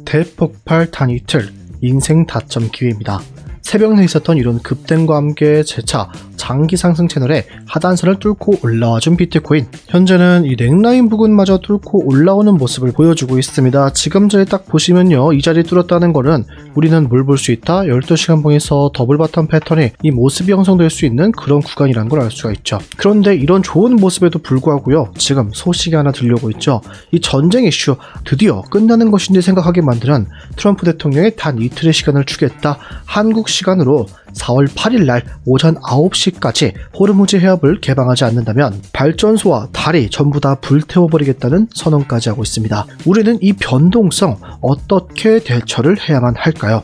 대폭발 단 이틀, 인생 다점 기회입니다. 새벽 내 있었던 이런 급등과 함께 재차 장기 상승 채널에 하단선을 뚫고 올라와준 비트코인. 현재는 이 넥라인 부근마저 뚫고 올라오는 모습을 보여주고 있습니다. 지금 자리 딱 보시면요, 이 자리 뚫었다는 거는 우리는 뭘 볼 수 있다? 12시간 봉에서 더블 바텀 패턴의 이 모습이 형성될 수 있는 그런 구간이라는 걸 알 수가 있죠. 그런데 이런 좋은 모습에도 불구하고요, 지금 소식이 하나 들려오고 있죠. 이 전쟁 이슈 드디어 끝나는 것인지 생각하게 만드는 트럼프 대통령의 단 이틀의 시간을 주겠다. 한국 시간으로 4월 8일 날 오전 9시까지 호르무즈 해협을 개방하지 않는다면 발전소와 다리 전부 다 불태워버리겠다는 선언까지 하고 있습니다. 우리는 이 변동성 어떻게 대처를 해야만 할까요?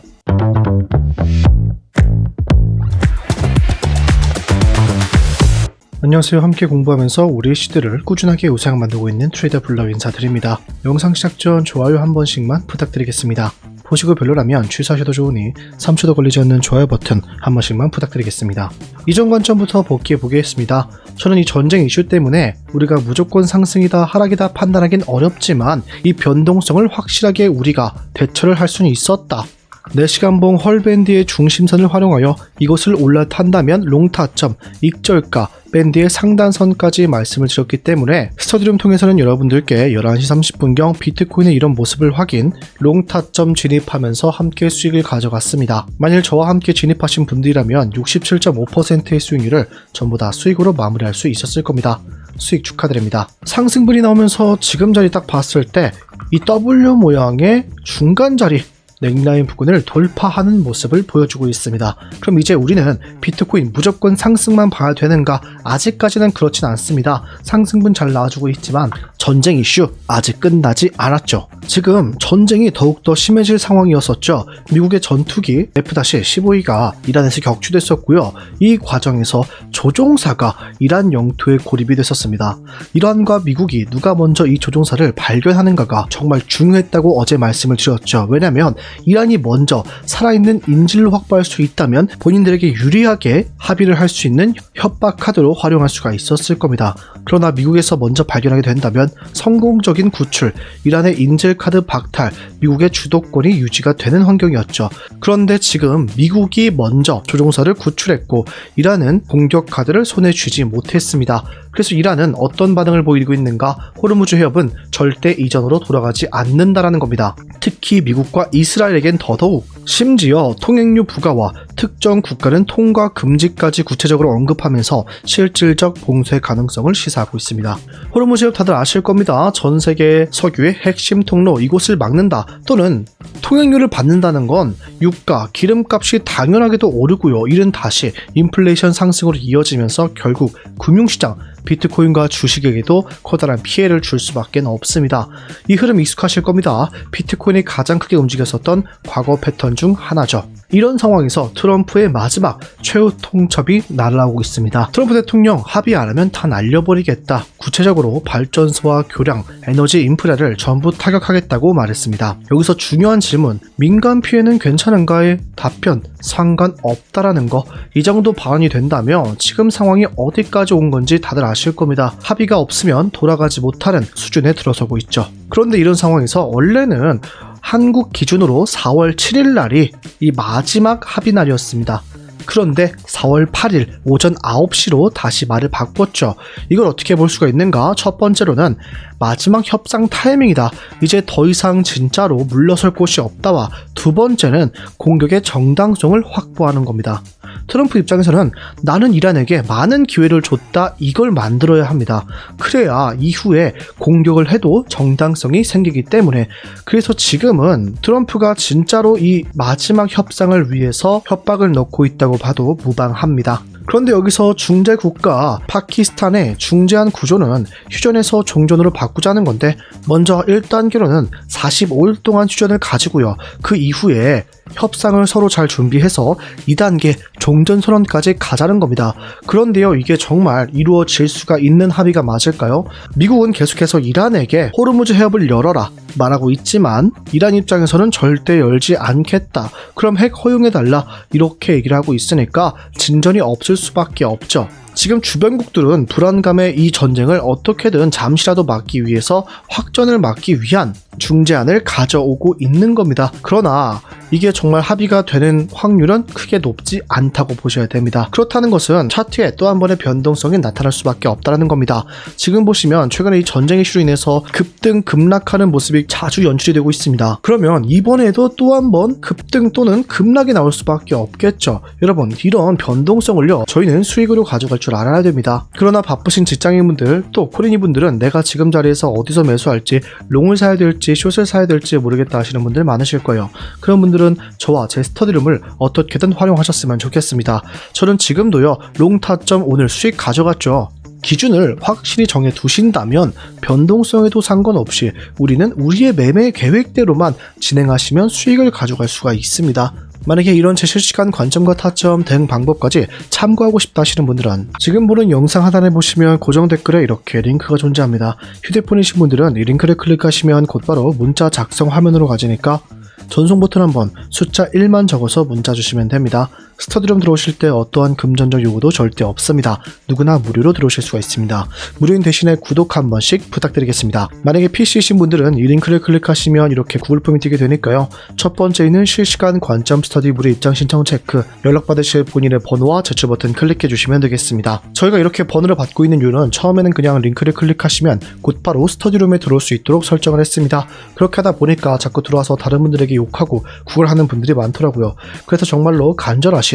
안녕하세요. 함께 공부하면서 우리의 시대를 꾸준하게 우상 만들고 있는 트레이더 블럭 인사드립니다. 영상 시작 전 좋아요 한 번씩만 부탁드리겠습니다. 보시고 별로라면 취소하셔도 좋으니 3초도 걸리지 않는 좋아요 버튼 한 번씩만 부탁드리겠습니다. 이전 관점부터 복귀해 보겠습니다. 저는 이 전쟁 이슈 때문에 우리가 무조건 상승이다 하락이다 판단하긴 어렵지만 이 변동성을 확실하게 우리가 대처를 할 수는 있었다. 4시간봉 헐밴드의 중심선을 활용하여 이곳을 올라탄다면 롱타점, 익절가, 밴드의 상단선까지 말씀을 드렸기 때문에 스터디룸 통해서는 여러분들께 11시 30분경 비트코인의 이런 모습을 확인, 롱타점 진입하면서 함께 수익을 가져갔습니다. 만일 저와 함께 진입하신 분들이라면 67.5%의 수익률을 전부 다 수익으로 마무리할 수 있었을 겁니다. 수익 축하드립니다. 상승분이 나오면서 지금 자리 딱 봤을 때 이 W 모양의 중간 자리 넥라인 부근을 돌파하는 모습을 보여주고 있습니다. 그럼 이제 우리는 비트코인 무조건 상승만 봐야 되는가? 아직까지는 그렇진 않습니다. 상승분 잘 나와주고 있지만 전쟁 이슈 아직 끝나지 않았죠. 지금 전쟁이 더욱더 심해질 상황이었었죠. 미국의 전투기 F-15E가 이란에서 격추됐었고요. 이 과정에서 조종사가 이란 영토에 고립이 됐었습니다. 이란과 미국이 누가 먼저 이 조종사를 발견하는가가 정말 중요했다고 어제 말씀을 드렸죠. 왜냐면 이란이 먼저 살아있는 인질로 확보할 수 있다면 본인들에게 유리하게 합의를 할 수 있는 협박 카드로 활용할 수가 있었을 겁니다. 그러나 미국에서 먼저 발견하게 된다면 성공적인 구출, 이란의 인질 카드 박탈, 미국의 주도권이 유지가 되는 환경이었죠. 그런데 지금 미국이 먼저 조종사를 구출했고 이란은 공격 카드를 손에 쥐지 못했습니다. 그래서 이란은 어떤 반응을 보이고 있는가? 호르무즈 해협은 절대 이전으로 돌아가지 않는다라는 겁니다. 특히 미국과 이스라엘에겐 더더욱, 심지어 통행료 부과와 특정 국가는 통과 금지까지 구체적으로 언급하면서 실질적 봉쇄 가능성을 시사하고 있습니다. 호르무즈 해협 다들 아실 겁니다. 전 세계 석유의 핵심 통로, 이곳을 막는다 또는 통행료를 받는다는 건 유가, 기름값이 당연하게도 오르고요. 이는 다시 인플레이션 상승으로 이어지면서 결국 금융시장, 비트코인과 주식에게도 커다란 피해를 줄 수밖에 없습니다. 이 흐름 익숙하실 겁니다. 비트코인이 가장 크게 움직였었던 과거 패턴 중 하나죠. 이런 상황에서 트럼프의 마지막 최후 통첩이 날아오고 있습니다. 트럼프 대통령 합의 안 하면 다 날려버리겠다. 구체적으로 발전소와 교량, 에너지 인프라를 전부 타격하겠다고 말했습니다. 여기서 중요한 질문, 민간 피해는 괜찮은가의 답변, 상관없다라는 거. 이 정도 발언이 된다면 지금 상황이 어디까지 온 건지 다들 아실 겁니다. 합의가 없으면 돌아가지 못하는 수준에 들어서고 있죠. 그런데 이런 상황에서 원래는 한국 기준으로 4월 7일 날이 이 마지막 합의 날이었습니다. 그런데 4월 8일 오전 9시로 다시 말을 바꿨죠. 이걸 어떻게 볼 수가 있는가? 첫 번째로는 마지막 협상 타이밍이다. 이제 더 이상 진짜로 물러설 곳이 없다와 두 번째는 공격의 정당성을 확보하는 겁니다. 트럼프 입장에서는 나는 이란에게 많은 기회를 줬다, 이걸 만들어야 합니다. 그래야 이후에 공격을 해도 정당성이 생기기 때문에. 그래서 지금은 트럼프가 진짜로 이 마지막 협상을 위해서 협박을 넣고 있다고 봐도 무방합니다. 그런데 여기서 중재 국가 파키스탄의 중재안 구조는 휴전에서 종전으로 바꾸자는 건데, 먼저 1단계로는 45일 동안 휴전을 가지고요. 그 이후에 협상을 서로 잘 준비해서 2단계 종전선언까지 가자는 겁니다. 그런데요, 이게 정말 이루어질 수가 있는 합의가 맞을까요? 미국은 계속해서 이란에게 호르무즈 해협을 열어라 말하고 있지만 이란 입장에서는 절대 열지 않겠다. 그럼 핵 허용해달라 이렇게 얘기를 하고 있으니까 진전이 없을 수밖에 없죠. 지금 주변국들은 불안감의 이 전쟁을 어떻게든 잠시라도 막기 위해서 확전을 막기 위한 중재안을 가져오고 있는 겁니다. 그러나 이게 정말 합의가 되는 확률은 크게 높지 않다고 보셔야 됩니다. 그렇다는 것은 차트에 또 한 번의 변동성이 나타날 수밖에 없다는 겁니다. 지금 보시면 최근에 이 전쟁 이슈로 인해서 급등 급락하는 모습이 자주 연출이 되고 있습니다. 그러면 이번에도 또 한 번 급등 또는 급락이 나올 수밖에 없겠죠. 여러분, 이런 변동성을요, 저희는 수익으로 가져갈 줄 알아야 됩니다. 그러나 바쁘신 직장인분들 또 코린이분들은 내가 지금 자리에서 어디서 매수할지, 롱을 사야 될지 숏을 사야 될지 모르겠다 하시는 분들 많으실 거예요. 그런 분들은 저와 제 스터디룸을 어떻게든 활용하셨으면 좋겠습니다. 저는 지금도요, 롱 타점 오늘 수익 가져갔죠. 기준을 확실히 정해 두신다면 변동성에도 상관없이 우리는 우리의 매매 계획대로만 진행하시면 수익을 가져갈 수가 있습니다. 만약에 이런 제 실시간 관점과 타점 등 방법까지 참고하고 싶다 하시는 분들은 지금 보는 영상 하단에 보시면 고정 댓글에 이렇게 링크가 존재합니다. 휴대폰이신 분들은 이 링크를 클릭하시면 곧바로 문자 작성 화면으로 가지니까 전송 버튼 한번 숫자 1만 적어서 문자 주시면 됩니다. 스터디룸 들어오실 때 어떠한 금전적 요구도 절대 없습니다. 누구나 무료로 들어오실 수가 있습니다. 무료인 대신에 구독 한 번씩 부탁드리겠습니다. 만약에 PC이신 분들은 이 링크를 클릭하시면 이렇게 구글 폼이 뜨게 되니까요. 첫 번째는 실시간 관점 스터디 무료 입장 신청 체크, 연락받으실 본인의 번호와 제출 버튼 클릭해 주시면 되겠습니다. 저희가 이렇게 번호를 받고 있는 이유는 처음에는 그냥 링크를 클릭하시면 곧바로 스터디룸에 들어올 수 있도록 설정을 했습니다. 그렇게 하다 보니까 자꾸 들어와서 다른 분들에게 욕하고 구걸하는 분들이 많더라고요. 그래서 정말로 간절하신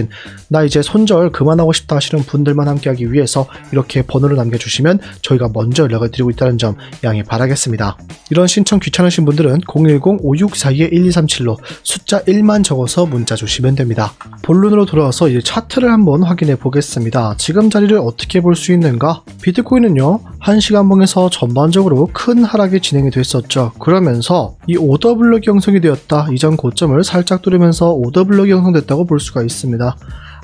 나 이제 손절 그만하고 싶다 하시는 분들만 함께하기 위해서 이렇게 번호를 남겨주시면 저희가 먼저 연락을 드리고 있다는 점 양해 바라겠습니다. 이런 신청 귀찮으신 분들은 010-5642-1237로 숫자 1만 적어서 문자 주시면 됩니다. 본론으로 돌아와서 이제 차트를 한번 확인해 보겠습니다. 지금 자리를 어떻게 볼 수 있는가? 비트코인은요, 1시간봉에서 전반적으로 큰 하락이 진행이 됐었죠. 그러면서 이 오더블럭이 형성이 되었다. 이전 고점을 살짝 뚫으면서 오더블럭이 형성됐다고 볼 수가 있습니다.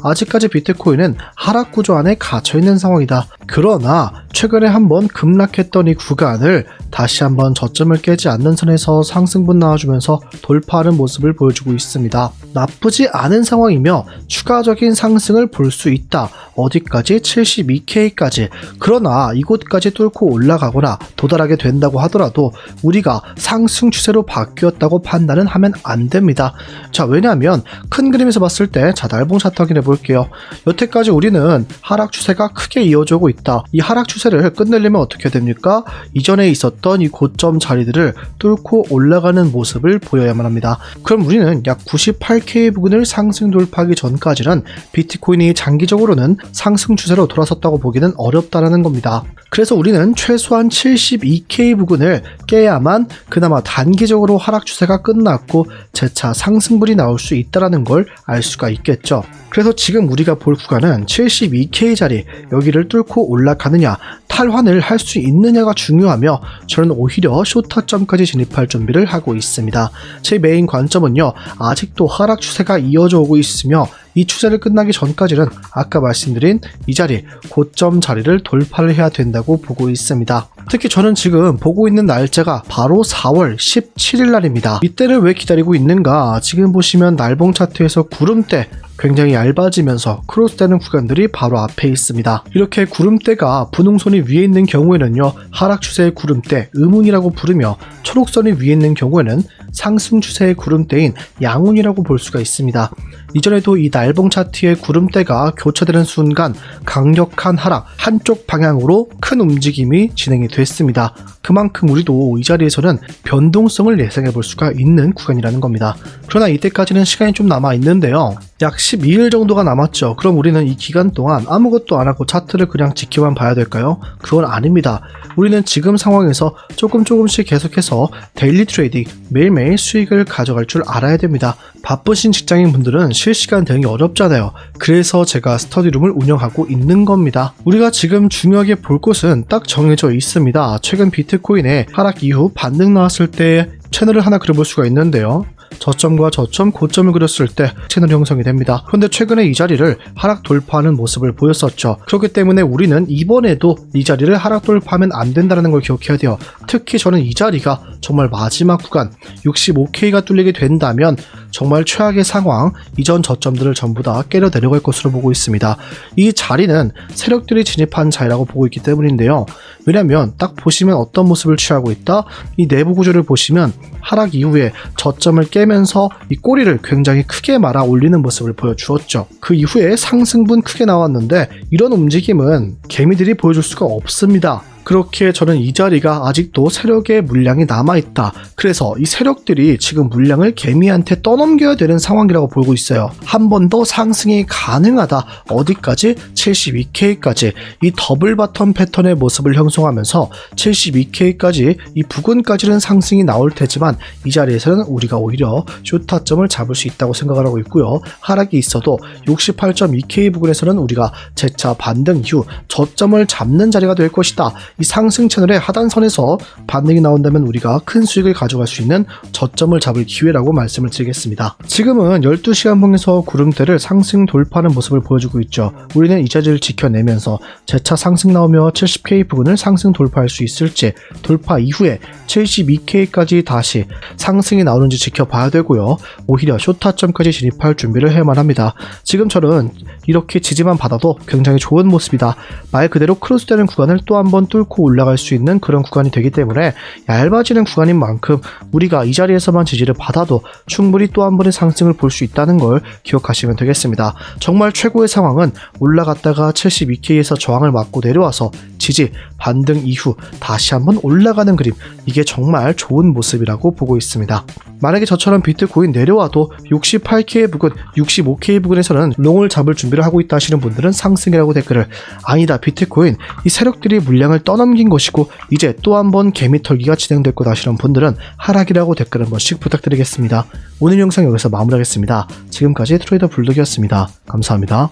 아직까지 비트코인은 하락 구조 안에 갇혀있는 상황이다. 그러나 최근에 한번 급락했던 이 구간을 다시 한번 저점을 깨지 않는 선에서 상승분 나와주면서 돌파하는 모습을 보여주고 있습니다. 나쁘지 않은 상황이며 추가적인 상승을 볼 수 있다. 어디까지? 72K까지. 그러나 이곳까지 뚫고 올라가거나 도달하게 된다고 하더라도 우리가 상승 추세로 바뀌었다고 판단은 하면 안 됩니다. 자, 왜냐하면 큰 그림에서 봤을 때, 자, 날봉 차트 확인해 볼게요. 여태까지 우리는 하락 추세가 크게 이어지고 있다. 이 하락 추세를 끝내려면 어떻게 됩니까? 이전에 있었던 이 고점 자리들을 뚫고 올라가는 모습을 보여야만 합니다. 그럼 우리는 약 98K 부근을 상승 돌파하기 전까지는 비트코인이 장기적으로는 상승 추세로 돌아섰다고 보기는 어렵다라는 겁니다. 그래서 우리는 최소한 72K 부근을 깨야만 그나마 단기적으로 하락 추세가 끝났고 재차 상승분이 나올 수 있다는 걸 알 수가 있겠죠. 그래서 지금 우리가 볼 구간은 72K 자리, 여기를 뚫고 올라가느냐, 탈환을 할 수 있느냐가 중요하며 저는 오히려 숏타점까지 진입할 준비를 하고 있습니다. 제 메인 관점은요, 아직도 하락 추세가 이어져 오고 있으며 이 추세를 끝나기 전까지는 아까 말씀드린 이 자리, 고점 자리를 돌파를 해야 된다고 보고 있습니다. 특히 저는 지금 보고 있는 날짜가 바로 4월 17일 날입니다. 이때를 왜 기다리고 있는가? 지금 보시면 날봉 차트에서 구름대 굉장히 얇아지면서 크로스되는 구간들이 바로 앞에 있습니다. 이렇게 구름대가 분홍선이 위에 있는 경우에는요, 하락 추세의 구름대, 음운이라고 부르며 초록선이 위에 있는 경우에는 상승 추세의 구름대인 양운이라고 볼 수가 있습니다. 이전에도 이 날봉 차트의 구름대가 교차되는 순간 강력한 하락, 한쪽 방향으로 큰 움직임이 진행이 됐습니다. 그만큼 우리도 이 자리에서는 변동성을 예상해 볼 수가 있는 구간이라는 겁니다. 그러나 이때까지는 시간이 좀 남아 있는데요. 약 12일 정도가 남았죠. 그럼 우리는 이 기간 동안 아무것도 안 하고 차트를 그냥 지켜만 봐야 될까요? 그건 아닙니다. 우리는 지금 상황에서 조금씩 계속해서 데일리 트레이딩, 매일매일 수익을 가져갈 줄 알아야 됩니다. 바쁘신 직장인 분들은 실시간 대응이 어렵잖아요. 그래서 제가 스터디룸을 운영하고 있는 겁니다. 우리가 지금 중요하게 볼 곳은 딱 정해져 있습니다. 최근 비트코인의 하락 이후 반등 나왔을 때 채널을 하나 그려볼 수가 있는데요. 저점과 저점, 고점을 그렸을 때 채널 형성이 됩니다. 그런데 최근에 이 자리를 하락 돌파하는 모습을 보였었죠. 그렇기 때문에 우리는 이번에도 이 자리를 하락 돌파하면 안 된다는 걸 기억해야 돼요. 특히 저는 이 자리가 정말 마지막 구간 65K가 뚫리게 된다면 정말 최악의 상황, 이전 저점들을 전부 다 깨려 내려갈 것으로 보고 있습니다. 이 자리는 세력들이 진입한 자리라고 보고 있기 때문인데요. 왜냐면 딱 보시면 어떤 모습을 취하고 있다? 이 내부 구조를 보시면 하락 이후에 저점을 깨면서 이 꼬리를 굉장히 크게 말아 올리는 모습을 보여주었죠. 그 이후에 상승분 크게 나왔는데 이런 움직임은 개미들이 보여줄 수가 없습니다. 그렇게 저는 이 자리가 아직도 세력의 물량이 남아있다. 그래서 이 세력들이 지금 물량을 개미한테 떠넘겨야 되는 상황이라고 보고 있어요. 한 번 더 상승이 가능하다. 어디까지? 72K까지. 이 더블 바텀 패턴의 모습을 형성하면서 72K까지 이 부근까지는 상승이 나올 테지만 이 자리에서는 우리가 오히려 쇼타점을 잡을 수 있다고 생각을 하고 있고요. 하락이 있어도 68.2K 부근에서는 우리가 재차 반등 이후 저점을 잡는 자리가 될 것이다. 이 상승 채널의 하단선에서 반등이 나온다면 우리가 큰 수익을 가져갈 수 있는 저점을 잡을 기회라고 말씀을 드리겠습니다. 지금은 12시간 봉에서 구름대를 상승 돌파하는 모습을 보여주고 있죠. 우리는 이 자리를 지켜내면서 재차 상승 나오며 70K 부근을 상승 돌파할 수 있을지, 돌파 이후에 72K까지 다시 상승이 나오는지 지켜봐야 되고요. 오히려 쇼타점까지 진입할 준비를 해야만 합니다. 지금처럼 이렇게 지지만 받아도 굉장히 좋은 모습이다. 말 그대로 크로스되는 구간을 또 한 번 뚫고 올라갈 수 있는 그런 구간이 되기 때문에 얇아지는 구간인 만큼 우리가 이 자리에서만 지지를 받아도 충분히 또 한 번의 상승을 볼 수 있다는 걸 기억하시면 되겠습니다. 정말 최고의 상황은 올라갔다가 72K에서 저항을 맞고 내려와서 지지, 반등 이후 다시 한번 올라가는 그림, 이게 정말 좋은 모습이라고 보고 있습니다. 만약에 저처럼 비트코인 내려와도 68K 부근, 65K 부근에서는 롱을 잡을 준비를 하고 있다 하시는 분들은 상승이라고 댓글을, 아니다 비트코인 이 세력들이 물량을 떠넘긴 것이고 이제 또 한 번 개미 털기가 진행될 것 하시는 분들은 하락이라고 댓글 한 번씩 부탁드리겠습니다. 오늘 영상 여기서 마무리하겠습니다. 지금까지 트레이더 불독이었습니다. 감사합니다.